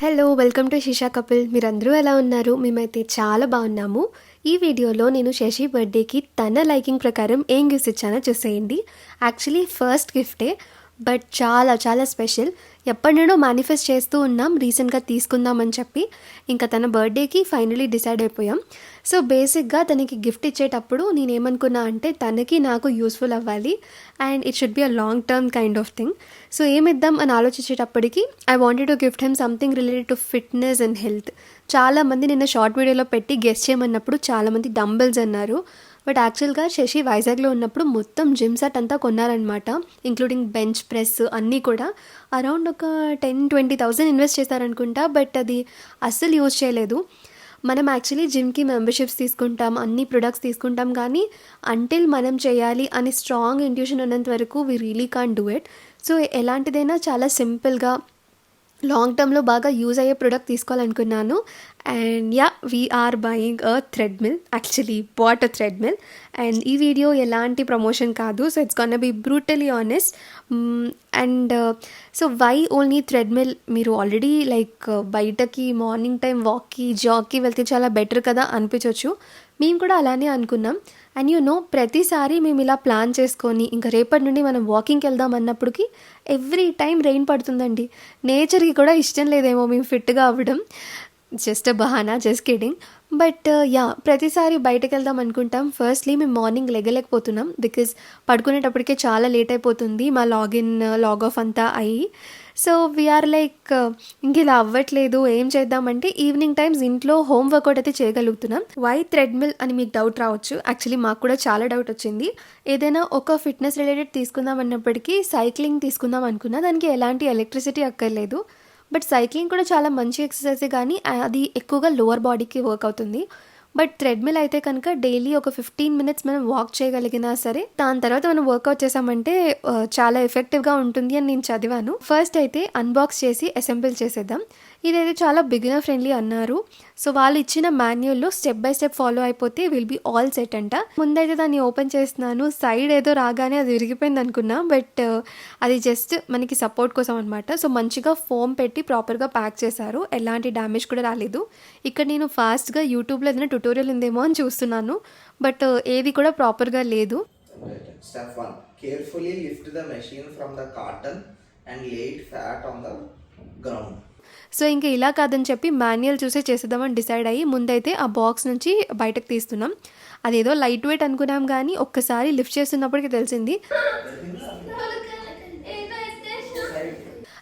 Hello! Welcome to Shisha couple. మీరందరూ ఎలా ఉన్నారు? మేమైతే చాలా బాగున్నాము. ఈ వీడియోలో నేను శశి బర్త్‌డేకి తన లైకింగ్ ప్రకారం ఏం గిఫ్ట్స్ ఇచ్చానో చూసేయండి. యాక్చువల్లీ ఫస్ట్ గిఫ్టే, బట్ చాలా చాలా స్పెషల్. ఎప్పటినుండో మేనిఫెస్ట్ చేస్తూ ఉన్నాం రీసెంట్‌గా తీసుకుందామని చెప్పి. ఇంకా తన బర్త్‌డేకి ఫైనలీ డిసైడ్ అయిపోయాం. సో బేసిక్‌గా తనకి గిఫ్ట్ ఇచ్చేటప్పుడు నేనేమనుకున్నా అంటే తనకి నాకు యూస్‌ఫుల్ అవ్వాలి and it should be a long term kind of thing. So ఏమిద్దాం అని ఆలోచించేటప్పటికి I wanted to gift him something related to fitness and health. చాలామంది నిన్న షార్ట్ వీడియోలో పెట్టి గెస్ చేయమన్నప్పుడు చాలామంది డంబెల్స్ అన్నారు. బట్ యాక్చువల్గా శశి వైజాగ్లో ఉన్నప్పుడు మొత్తం జిమ్ సెట్ అంతా కొన్నారనమాట, ఇంక్లూడింగ్ బెంచ్ ప్రెస్ అన్నీ కూడా. అరౌండ్ ఒక 10,000-20,000 ఇన్వెస్ట్ చేశారనుకుంటా. బట్ అది అస్సలు యూజ్ చేయలేదు. మనం యాక్చువల్లీ జిమ్కి మెంబర్షిప్స్ తీసుకుంటాం, అన్ని ప్రొడక్ట్స్ తీసుకుంటాం, కానీ అంటిల్ మనం చేయాలి అని స్ట్రాంగ్ ఇంట్యూషన్ ఉన్నంత వరకు we really can't do it. So ఎలాంటిదైనా చాలా సింపుల్గా లాంగ్ టర్మ్లో బాగా యూజ్ అయ్యే ప్రోడక్ట్ తీసుకోవాలనుకున్నాను. And yeah, we're buying a treadmill. Actually bought a treadmill. And ఈ వీడియో ఎలాంటి ప్రమోషన్ కాదు, so it's gonna be brutally honest. And so why only treadmill? మీరు ఆల్రెడీ లైక్ బయటకి మార్నింగ్ టైం వాక్కి జాగ్కి వెళ్తే చాలా బెటర్ కదా అనిపించవచ్చు. మేము కూడా అలానే అనుకున్నాం. అండ్ యూ నో, ప్రతిసారి మేము ఇలా ప్లాన్ చేసుకొని ఇంకా రేపటి నుండి మనం వాకింగ్కి వెళ్దాం అన్నప్పటికీ ఎవ్రీ టైం రెయిన్ పడుతుందండి. నేచర్కి కూడా ఇష్టం లేదేమో మేము ఫిట్గా అవ్వడం. జస్ట్ బహానా, జస్ట్ కిడింగ్. బట్ యా, ప్రతిసారి బయటకు వెళ్దాం అనుకుంటాం. ఫస్ట్లీ మేము మార్నింగ్ లెగలేకపోతున్నాం బికాజ్ పడుకునేటప్పటికే చాలా లేట్ అయిపోతుంది మా లాగ్ ఆఫ్ అంతా అయ్యి. సో వీఆర్ లైక్ ఇంక ఇలా అవ్వట్లేదు, ఏం చేద్దామంటే ఈవినింగ్ టైమ్స్ ఇంట్లో హోమ్ వర్కౌట్ అయితే చేయగలుగుతున్నాం. వై థ్రెడ్మిల్ అని మీకు డౌట్ రావచ్చు. యాక్చువల్లీ మాకు కూడా చాలా డౌట్ వచ్చింది. ఏదైనా ఒక ఫిట్నెస్ రిలేటెడ్ తీసుకుందాం అన్నప్పటికీ సైక్లింగ్ తీసుకుందాం అనుకున్నా. దానికి ఎలాంటి ఎలక్ట్రిసిటీ అక్కర్లేదు. బట్ సైక్లింగ్ కూడా చాలా మంచి ఎక్సర్సైజే, కానీ అది ఎక్కువగా లోవర్ బాడీకి వర్క్ అవుతుంది. బట్ థ్రెడ్మిల్ అయితే కనుక డైలీ ఒక 15 minutes మనం వాక్ చేయగలిగినా సరే, దాని తర్వాత మనం వర్కౌట్ చేసామంటే చాలా ఎఫెక్టివ్గా ఉంటుంది అని నేను చదివాను. ఫస్ట్ అయితే అన్బాక్స్ చేసి అసెంబుల్ చేసేద్దాం. ఇదైతే చాలా బిగినర్ ఫ్రెండ్లీ అన్నారు. సో వాళ్ళు ఇచ్చిన మాన్యువల్లో స్టెప్ బై స్టెప్ ఫాలో అయిపోతే విల్ బీ ఆల్ సెట్ అంట. ముందైతే దాన్ని ఓపెన్ చేస్తున్నాను. సైడ్ ఏదో రాగానే అది విరిగిపోయింది అనుకున్నా, బట్ అది జస్ట్ మనకి సపోర్ట్ కోసం అనమాట. సో మంచిగా ఫోమ్ పెట్టి ప్రాపర్గా ప్యాక్ చేశారు, ఎలాంటి డ్యామేజ్ కూడా రాలేదు. ఇక్కడ నేను ఫాస్ట్గా యూట్యూబ్లో ఏదైనా ట్యుటోరియల్ ఉందేమో అని చూస్తున్నాను, బట్ ఏది కూడా ప్రాపర్గా లేదు. Step 1. Carefully lift the machine from the carton and lay it flat on the ground. So ఇంకా ఇలా కాదని చెప్పి మాన్యువల్ చూసే చేసేద్దామని డిసైడ్ అయ్యి ముందైతే ఆ బాక్స్ నుంచి బయటకు తీస్తున్నాం. అదేదో లైట్ వెయిట్ అనుకున్నాం, కానీ ఒక్కసారి లిఫ్ట్ చేస్తున్నప్పటికీ తెలిసింది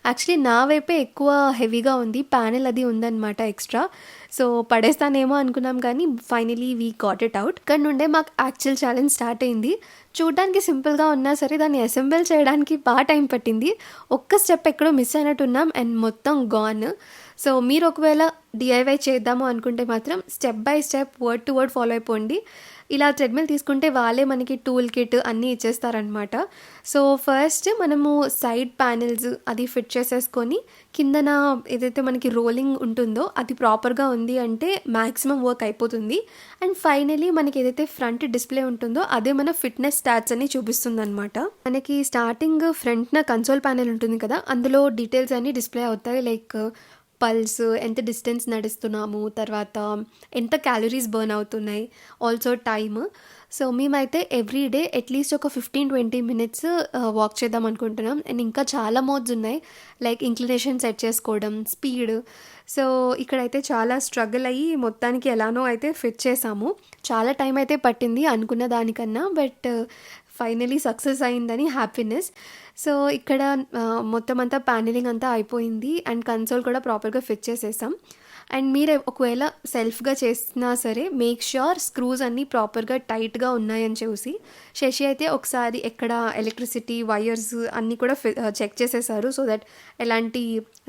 యాక్చువల్లీ నా వైపే ఎక్కువ హెవీగా ఉంది. ప్యానెల్ అది ఉందన్నమాట ఎక్స్ట్రా. సో పడేస్తానేమో అనుకున్నాం, కానీ finally we got it out. ఇక్కడ నుండే మాకు యాక్చువల్ ఛాలెంజ్ స్టార్ట్ అయింది. చూడడానికి సింపుల్గా ఉన్నా సరే దాన్ని అసెంబుల్ చేయడానికి బాగా టైం పట్టింది. ఒక్క స్టెప్ ఎక్కడో మిస్ అయినట్టున్నాం అండ్ మొత్తం గాన్. సో మీరు ఒకవేళ డిఐవై చేద్దాము అనుకుంటే మాత్రం step by step word to word follow అయిపోండి. ఇలా థ్రెడ్మిల్ తీసుకుంటే వాళ్ళే మనకి టూల్ కిట్ అన్నీ ఇచ్చేస్తారనమాట. సో ఫస్ట్ మనము సైడ్ ప్యానెల్స్ అది ఫిట్ చేసేసుకొని కిందన ఏదైతే మనకి రోలింగ్ ఉంటుందో అది ప్రాపర్గా ఉంది అంటే మ్యాక్సిమం వర్క్ అయిపోతుంది. అండ్ ఫైనలీ మనకి ఏదైతే ఫ్రంట్ డిస్ప్లే ఉంటుందో అదే మన ఫిట్నెస్ స్టాట్స్ అని చూపిస్తుంది అనమాట. మనకి స్టార్టింగ్ ఫ్రంట్న కన్సోల్ ప్యానెల్ ఉంటుంది కదా, అందులో డీటెయిల్స్ అన్నీ డిస్ప్లే అవుతాయి. లైక్ పల్స్, ఎంత డిస్టెన్స్ నడుస్తున్నాము, తర్వాత ఎంత క్యాలరీస్ బర్న్ అవుతున్నాయి, ఆల్సో టైమ్. సో మేమైతే ఎవ్రీ డే అట్లీస్ట్ ఒక 15-20 minutes వాక్ చేద్దాం అనుకుంటున్నాం. అండ్ ఇంకా చాలా మోడ్స్ ఉన్నాయి, లైక్ ఇంక్లినేషన్ సెట్ చేసుకోవడం, స్పీడ్. సో ఇక్కడైతే చాలా స్ట్రగుల్ అయ్యి మొత్తానికి ఎలానో అయితే ఫిట్ చేసాము. చాలా టైం అయితే పట్టింది అనుకున్న దానికన్నా, బట్ ఫైనలీ సక్సెస్ అయిందని హ్యాపీనెస్. సో ఇక్కడ మొత్తం అంతా ప్యానెలింగ్ అంతా అయిపోయింది అండ్ కన్సోల్ కూడా ప్రాపర్గా ఫిట్ చేసేసాం. అండ్ మీరు ఒకవేళ సెల్ఫ్గా చేసినా సరే మేక్ ష్యూర్ స్క్రూస్ అన్నీ ప్రాపర్గా టైట్గా ఉన్నాయని చూసి. శశి అయితే ఒకసారి ఎక్కడ ఎలక్ట్రిసిటీ వైర్స్ అన్నీ కూడా చెక్ చేసేసారు, సో దట్ ఎలాంటి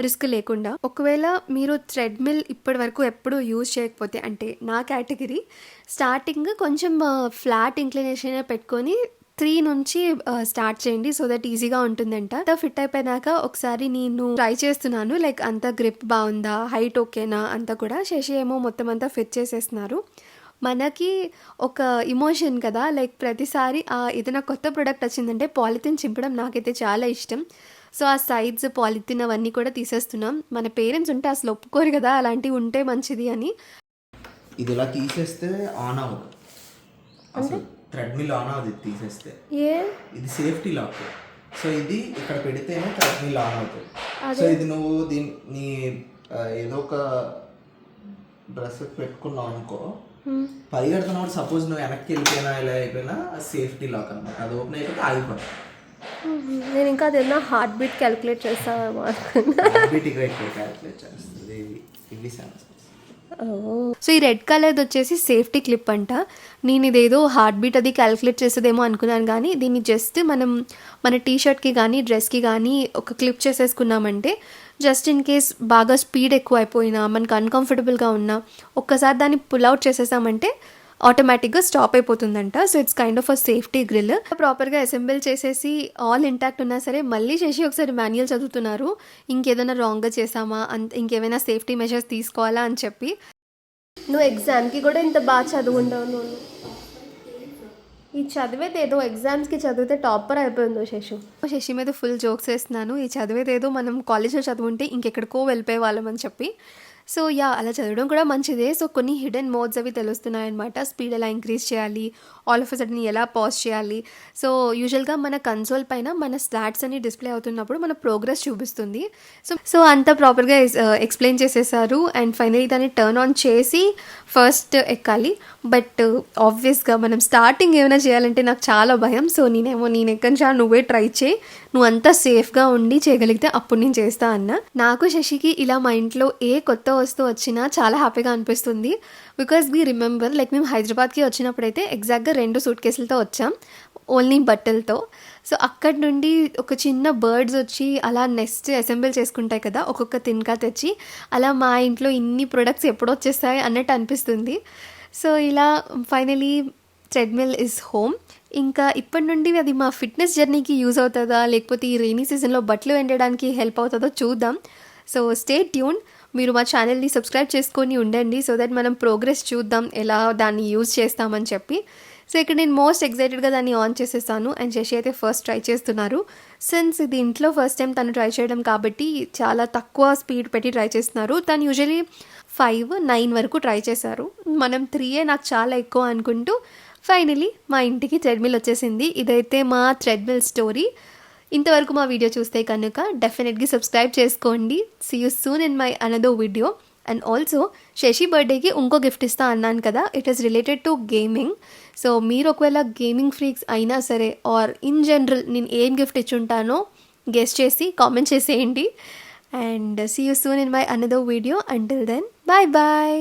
రిస్క్ లేకుండా. ఒకవేళ మీరు థ్రెడ్మిల్ ఇప్పటి వరకు ఎప్పుడు యూజ్ చేయకపోతే, అంటే నా కేటగిరీ స్టార్టింగ్ కొంచెం ఫ్లాట్ ఇంక్లినేషన్ పెట్టుకొని 3 నుంచి స్టార్ట్ చేయండి, సో దట్ ఈజీగా ఉంటుందంట. ఫిట్ అయిపోయినాక ఒకసారి నేను ట్రై చేస్తున్నాను, లైక్ అంత గ్రిప్ బాగుందా, హైట్ ఓకేనా అంతా కూడా. శశి ఏమో మొత్తం అంతా ఫిట్ చేసేస్తున్నారు. మనకి ఒక ఇమోషన్ కదా, లైక్ ప్రతిసారి ఏదైనా కొత్త ప్రోడక్ట్ వచ్చిందంటే పాలిథిన్ చింపడం నాకైతే చాలా ఇష్టం. సో ఆ సైడ్స్ పాలిథిన్ అవన్నీ కూడా తీసేస్తున్నాం. మన పేరెంట్స్ ఉంటే అసలు ఒప్పుకోరు కదా అలాంటివి ఉంటే మంచిది అని. ఇది ఇలా తీసేస్తే ఆన్ అవ్వదు, అసలు థ్రెడ్మిల్ ఆన్ అవ్వదు ఇది తీసేస్తే. ఇది సేఫ్టీ లాక్. సో ఇది ఇక్కడ పెడితేనే థ్రెడ్మిల్ ఆన్ అవుతుంది. సో ఇది నువ్వు నీ ఏదో ఒక డ్రెస్ పెట్టుకున్నావు అనుకో, పరిగెడుతున్నప్పుడు సపోజ్ నువ్వు వెనక్కి వెళ్ళిపోయినా ఇలా అయిపోయినా సేఫ్టీ లాక్ అనమాట. అది ఓపెన్ అయిపోతే ఆగిపోతుంది. నేను ఇంకా అదేనా హార్ట్ బీట్ క్యాలిక్యులేట్ చేస్తాను. హార్ట్ బీట్ ఎక్కువ క్యాలిక్యులేట్ చేస్తుంది ఇవి సెన్సర్స్. సో ఈ రెడ్ కలర్ది వచ్చేసి సేఫ్టీ క్లిప్ అంట. నేను ఇదేదో హార్ట్ బీట్ అది క్యాలిక్యులేట్ చేసేదేమో అనుకున్నాను, కానీ దీన్ని జస్ట్ మనం మన టీషర్ట్కి కానీ డ్రెస్కి కానీ ఒక క్లిప్ చేసేసుకున్నామంటే జస్ట్ ఇన్ కేస్ బాగా స్పీడ్ ఎక్కువ అయిపోయినా మనకు అన్కంఫర్టబుల్గా ఉన్నా ఒక్కసారి దాన్ని పుల్ అవుట్ చేసేసామంటే ఆటోమేటిక్గా స్టాప్ అయిపోతుందంట. So it's kind of a safety grill. ప్రాపర్గా అసెంబుల్ చేసేసి ఆల్ ఇంటాక్ట్ ఉన్నా సరే మళ్ళీ చేసి ఒకసారి మాన్యువల్ చదువుతున్నారు, ఇంకేదైనా రాంగ్గా చేసామా, ఇంకేమైనా సేఫ్టీ మెజర్స్ తీసుకోవాలా అని చెప్పి. నువ్వు ఎగ్జామ్కి కూడా ఇంత బాగా చదువుండవు. నువ్వు ఈ చదివేదేదో ఎగ్జామ్స్కి చదివితే టాపర్ అయిపోయిందో శశి మీద ఫుల్ జోక్స్ వేస్తున్నాను. ఈ చదివేదేదో మనం కాలేజ్లో చదువుంటే ఇంకెక్కడికో వెళ్ళిపోయే వాళ్ళం అని చెప్పి. సో యా, అలా చదవడం కూడా మంచిదే. సో కొన్ని హిడెన్ మోడ్స్ అవి తెలుస్తున్నాయి అనమాట. స్పీడ్ ఎలా ఇంక్రీజ్ చేయాలి, ఆల్ ఆఫ్ అ సడన్ ఎలా పాజ్ చేయాలి. సో యూజువల్గా మన కన్సోల్ పైన మన స్టాట్స్ అని డిస్ప్లే అవుతున్నప్పుడు మన ప్రోగ్రెస్ చూపిస్తుంది. సో అంతా ప్రాపర్గా ఎక్స్ప్లెయిన్ చేసేసారు. అండ్ ఫైనలీ దాన్ని టర్న్ ఆన్ చేసి ఫస్ట్ ఎక్కాలి. బట్ ఆబ్వియస్గా మనం స్టార్టింగ్ ఏమైనా చేయాలంటే నాకు చాలా భయం. సో నేను ఎక్కడి నువ్వే ట్రై చేయి, నువ్వు అంతా సేఫ్గా ఉండి చేయగలిగితే అప్పుడు నేను చేస్తా అన్న. నాకు శశికి ఇలా మా ఇంట్లో ఏ కొత్త వస్తువు వచ్చినా చాలా హ్యాపీగా అనిపిస్తుంది. బికాస్ వీ రిమెంబర్ లైక్ మేము హైదరాబాద్కి వచ్చినప్పుడైతే ఎగ్జాక్ట్గా 2 సూట్ కేసులతో వచ్చాం, ఓన్లీ బట్టలతో. సో అక్కడి నుండి ఒక చిన్న బర్డ్స్ వచ్చి అలా నెస్ట్ అసెంబుల్ చేసుకుంటాయి కదా, ఒక్కొక్క తినక తెచ్చి అలా మా ఇంట్లో ఇన్ని ప్రొడక్ట్స్ ఎప్పుడు వచ్చేస్తాయి అన్నట్టు అనిపిస్తుంది. సో ఇలా ఫైనలీ ట్రెడ్మిల్ ఇస్ హోమ్. ఇంకా ఇప్పటి నుండి అది మా ఫిట్నెస్ జర్నీకి యూజ్ అవుతుందా, లేకపోతే ఈ రెయినీ సీజన్లో బట్టలు ఎండడానికి హెల్ప్ అవుతుందో చూద్దాం. So stay tune. మీరు మా ఛానల్ని సబ్స్క్రైబ్ చేసుకొని ఉండండి, సో దట్ మనం ప్రోగ్రెస్ చూద్దాం ఎలా దాన్ని యూజ్ చేస్తామని చెప్పి. సో ఇక్కడ నేను మోస్ట్ ఎక్సైటెడ్గా దాన్ని ఆన్ చేసేసాను. అండ్ శశి అయితే ఫస్ట్ ట్రై చేస్తున్నారు. సిన్స్ ఇది ఇంట్లో ఫస్ట్ టైం తను ట్రై చేయడం కాబట్టి చాలా తక్కువ స్పీడ్ పెట్టి ట్రై చేస్తున్నారు. తను యూజువలీ 5-9 వరకు ట్రై చేశారు. మనం 3 నాకు చాలా ఎక్కువ అనుకుంటూ ఫైనలీ మా ఇంటికి థ్రెడ్మిల్ వచ్చేసింది. ఇదైతే మా థ్రెడ్మిల్ స్టోరీ. ఇంతవరకు మా వీడియో చూస్తే కనుక డెఫినెట్గా సబ్స్క్రైబ్ చేసుకోండి. See you soon in my another video. And also Shashi బర్త్డేకి ఇంకో గిఫ్ట్ ఇస్తా అన్నాను కదా, it is related to gaming. So మీరు ఒకవేళ గేమింగ్ ఫ్రీక్స్ అయినా సరే ఆర్ ఇన్ జనరల్ నేను ఏం గిఫ్ట్ ఇచ్చుంటానో గెస్ట్ చేసి కామెంట్ చేసేయండి. And see you soon in my another video. Until then, bye bye.